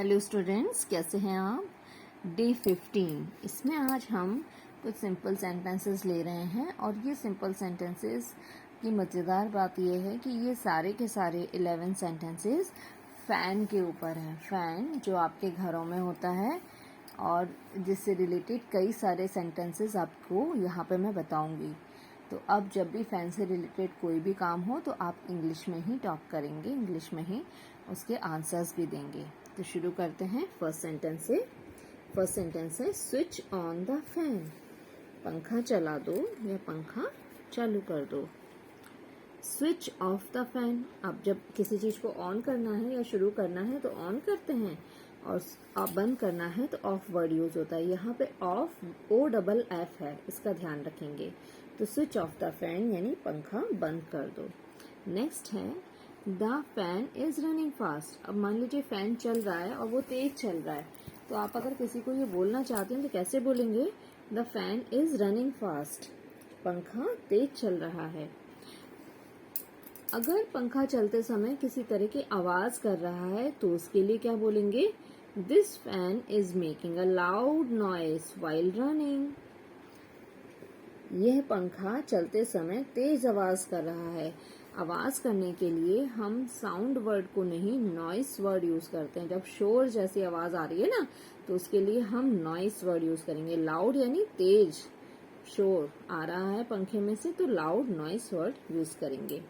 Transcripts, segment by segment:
Hello students, कैसे हैं आप। डे 15 इसमें आज हम कुछ सिंपल सेंटेंसेस ले रहे हैं और ये सिंपल सेंटेंसेस की मज़ेदार बात यह है कि ये सारे के सारे 11 सेंटेंसेस फ़ैन के ऊपर हैं। फ़ैन जो आपके घरों में होता है और जिससे रिलेटेड कई सारे सेंटेंसेस आपको यहाँ पे मैं बताऊँगी। तो अब जब भी फ़ैन से रिलेटेड कोई भी काम हो तो आप इंग्लिश में ही टॉक करेंगे, इंग्लिश में ही उसके आंसर्स भी देंगे। तो शुरू करते हैं फर्स्ट सेंटेंस से। फर्स्ट सेंटेंस है स्विच ऑन द फैन। पंखा चला दो या पंखा चालू कर दो। स्विच ऑफ द फैन, अब जब किसी चीज़ को ऑन करना है या शुरू करना है तो ऑन करते हैं और बंद करना है तो ऑफ वर्ड यूज होता है। यहाँ पे ऑफ OFF है, इसका ध्यान रखेंगे। तो स्विच ऑफ द फैन यानी पंखा बंद कर दो। नेक्स्ट है the fan is running fast. अब मान लीजिए फैन चल रहा है और वो तेज चल रहा है, तो आप अगर किसी को ये बोलना चाहते हैं तो कैसे बोलेंगे? The fan is running fast, पंखा तेज चल रहा है। अगर पंखा चलते समय किसी तरह की आवाज कर रहा है तो उसके लिए क्या बोलेंगे? This fan is making a loud noise while running. यह पंखा चलते समय तेज आवाज कर रहा है। आवाज करने के लिए हम साउंड वर्ड को नहीं नॉइस वर्ड यूज करते हैं। जब शोर जैसी आवाज आ रही है ना तो उसके लिए हम नॉइस वर्ड यूज करेंगे। लाउड यानी तेज, शोर आ रहा है पंखे में से तो लाउड नॉइस वर्ड यूज करेंगे।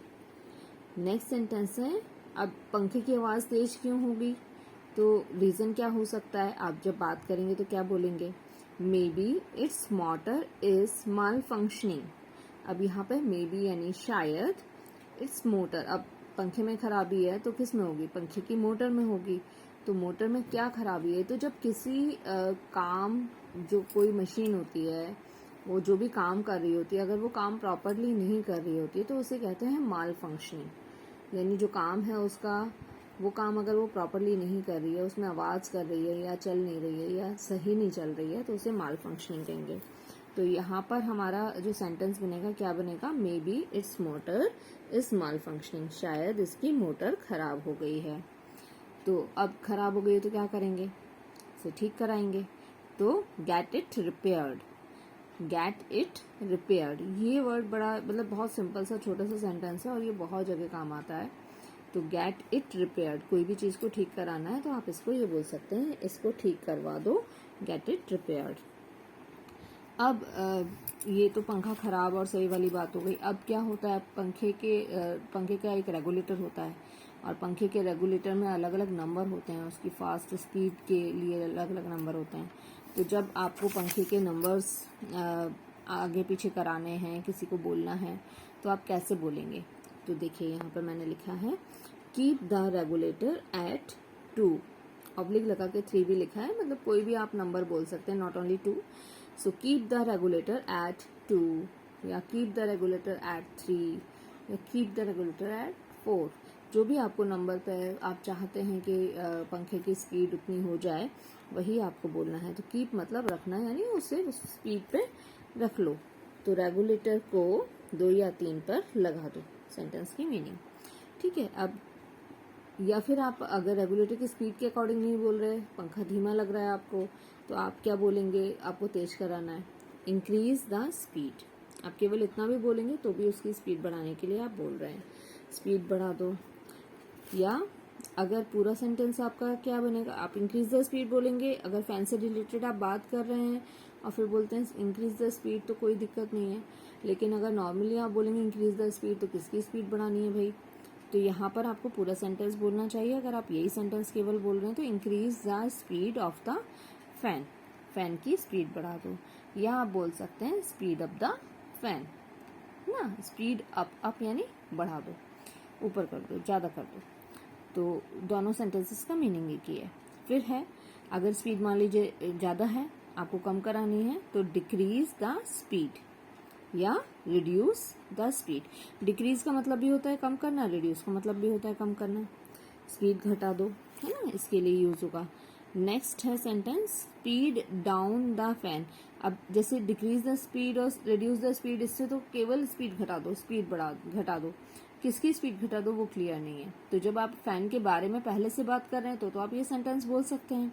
नेक्स्ट सेंटेंस है अब पंखे की आवाज तेज क्यों होगी? तो रीजन क्या हो सकता है? आप जब बात करेंगे तो क्या बोलेंगे? May be it's motor is mall functioning. अब यहाँ पे मे बी यानी शायद, इट्स मोटर, अब पंखे में खराबी है तो किस में होगी? पंखे की मोटर में होगी। तो मोटर में क्या खराबी है? तो जब किसी काम, जो कोई मशीन होती है वो जो भी काम कर रही होती है, अगर वो काम प्रॉपरली नहीं कर रही होती है तो उसे कहते हैं माल फंक्शनिंग। यानी जो काम है उसका, वो काम अगर वो प्रॉपरली नहीं कर रही है, उसमें आवाज कर रही है या चल नहीं रही है या सही नहीं चल रही है तो उसे माल फंक्शनिंग कहेंगे। तो यहाँ पर हमारा जो सेंटेंस बनेगा क्या बनेगा? May be it's motor is mall functioning, शायद इसकी मोटर खराब हो गई है। तो अब खराब हो गई है तो क्या करेंगे? इसे ठीक कराएंगे। तो get it repaired. Get it repaired, ये वर्ड बड़ा मतलब बहुत सिंपल सा छोटा सा सेंटेंस है और ये बहुत जगह काम आता है। तो गेट इट रिपेयर्ड, कोई भी चीज को ठीक कराना है तो आप इसको ये बोल सकते हैं, इसको ठीक करवा दो, गेट इट रिपेयर्ड। अब ये तो पंखा खराब और सही वाली बात हो गई। अब क्या होता है? पंखे का एक रेगुलेटर होता है और पंखे के रेगुलेटर में अलग अलग नंबर होते हैं, उसकी फास्ट स्पीड के लिए अलग अलग नंबर होते हैं। तो जब आपको पंखे के नंबर्स आगे पीछे कराने हैं, किसी को बोलना है, तो आप कैसे बोलेंगे? तो देखिए यहाँ पर मैंने लिखा है keep the regulator at 2, oblique लगा के 3 भी लिखा है, मतलब कोई भी आप नंबर बोल सकते हैं, not only 2। So keep the regulator at 2 या कीप द रेगुलेटर एट 3 या कीप द रेगुलेटर एट 4। जो भी आपको नंबर पे आप चाहते हैं कि पंखे की स्पीड उतनी हो जाए वही आपको बोलना है। तो कीप मतलब रखना, यानी उसे उस स्पीड पे रख लो। तो रेगुलेटर को 2 या 3 पर लगा दो, सेंटेंस की मीनिंग। ठीक है। अब या फिर आप अगर रेगुलेटर की स्पीड के अकॉर्डिंग नहीं बोल रहे, पंखा धीमा लग रहा है आपको, तो आप क्या बोलेंगे? आपको तेज कराना है, इंक्रीज द स्पीड। आप केवल इतना भी बोलेंगे तो भी उसकी स्पीड बढ़ाने के लिए आप बोल रहे हैं, स्पीड बढ़ा दो। या अगर पूरा सेंटेंस आपका क्या बनेगा? आप इंक्रीज द स्पीड बोलेंगे। अगर फैन से रिलेटेड आप बात कर रहे हैं और फिर बोलते हैं इंक्रीज द स्पीड तो कोई दिक्कत नहीं है, लेकिन अगर नॉर्मली आप बोलेंगे इंक्रीज द स्पीड तो किसकी स्पीड बढ़ानी है भाई? तो यहाँ पर आपको पूरा सेंटेंस बोलना चाहिए। अगर आप यही सेंटेंस केवल बोल रहे हैं तो increase the speed of the fan, fan की स्पीड बढ़ा दो। या आप बोल सकते हैं स्पीड अप द फैन ना, स्पीड अप यानी बढ़ा दो, ऊपर कर दो, ज्यादा कर दो। तो दोनों सेंटेंसेस का मीनिंग एक ही है। फिर है अगर स्पीड मान लीजिए ज्यादा है, आपको कम करानी है, तो डिक्रीज द स्पीड या रिड्यूस द स्पीड। डिक्रीज का मतलब भी होता है कम करना, रिड्यूस का मतलब भी होता है कम करना। स्पीड घटा दो, है ना, इसके लिए यूज होगा। नेक्स्ट है sentence speed down the fan. अब जैसे डिक्रीज द स्पीड और रिड्यूस द स्पीड, इससे तो केवल स्पीड घटा दो, स्पीड घटा दो। किसकी स्पीड घटा दो वो क्लियर नहीं है। तो जब आप फैन के बारे में पहले से बात कर रहे हैं तो आप ये सेंटेंस बोल सकते हैं।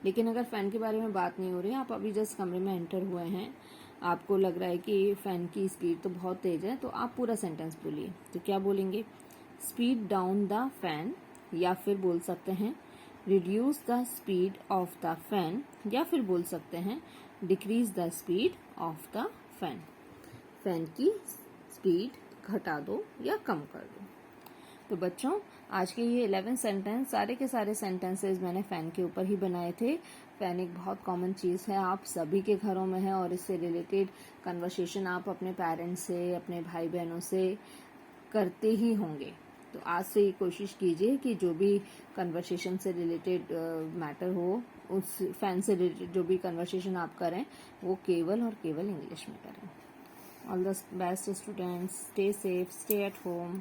लेकिन अगर फैन के बारे में बात नहीं हो रही है, आप अभी जस्ट कमरे में एंटर हुए हैं, आपको लग रहा है कि फैन की स्पीड तो बहुत तेज है, तो आप पूरा सेंटेंस बोलिए। तो क्या बोलेंगे? स्पीड डाउन द फैन, या फिर बोल सकते हैं reduce the speed of the fan, या फिर बोल सकते हैं decrease the speed of the fan. Fan की स्पीड घटा दो या कम कर दो। तो बच्चों, आज के ये 11 सेंटेंस, सारे के सारे सेंटेंसेस मैंने फैन के ऊपर ही बनाए थे। फैन एक बहुत कॉमन चीज़ है, आप सभी के घरों में है, और इससे रिलेटेड कन्वर्सेशन आप अपने पेरेंट्स से, अपने भाई बहनों से करते ही होंगे। तो आज से ये कोशिश कीजिए कि जो भी कन्वर्सेशन से रिलेटेड मैटर हो, उस फैन से रिलेटेड जो भी कन्वर्सेशन आप करें वो केवल और केवल इंग्लिश में करें। All the best students, stay safe, stay at home.